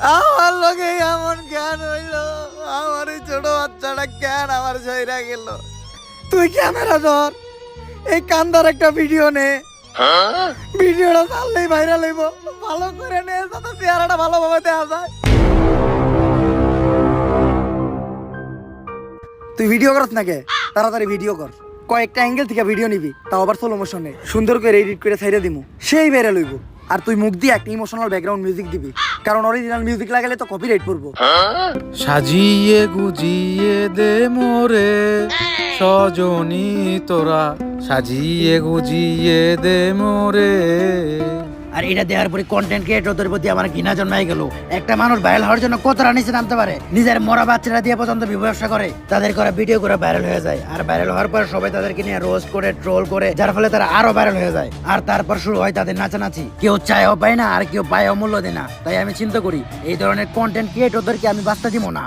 আমার লোকে এমন জ্ঞান হইলো, আমার এই ছোট বাচ্চাটা জ্ঞান আমার ঝইরা গেল। তুই ক্যামেরা ধর, এই কান্দার একটা ভিডিও নে, ভিডিওটা চাললেই ভাইরাল হইব। ভালো করে নে যাতে চেহারাটা ভালোভাবে দেখা যায়। তুই ভিডিও করছ নাকি? তাড়াতাড়ি ভিডিও কর, কয়েকটা অ্যাঙ্গেল থেকে ভিডিও নিবি, তাও আবার স্লো মোশনে, সুন্দর করে এডিট করে ছাইড়া দিমু, সেই ভাইরাল হইব। আর তুই মুখ দিয়ে একটা ইমোশনাল ব্যাকগ্রাউন্ড মিউজিক দিবি, কারণ অরিজিনাল মিউজিক লাগালে তো কপিরাইট পড়বো। সাজিয়ে গুজিয়ে দে মোরে সজনী তোরা, সাজিয়ে গুজিয়ে দে মোরে। আর এটা দেওয়ার পরে কন্টেন্ট ক্রিয়েটরদের প্রতি আমার ঘৃণা জন্মাই গেল। একটা মানুষ ভাইরাল হওয়ার জন্য কতটা নিচে নামতে পারে, নিজের মরা বাচ্চারা দিয়ে পর্যন্ত ব্যবসা করে, তাদের করা ভিডিও করে ভাইরাল হয়ে যায়। আর ভাইরাল হওয়ার পর সবাই তাদেরকে নিয়ে রোস্ট করে, ট্রোল করে, যার ফলে তারা আরো ভাইরাল হয়ে যায়। আর তারপর শুরু হয় তাদের নাচানাচি, কেউ চায়ও পায় না আর কেউ পায়ও মূল্য দেয় না। তাই আমি চিন্তা করি এই ধরনের কন্টেন্ট ক্রিয়েটরদেরকে আমি বাঁচতে দিব না।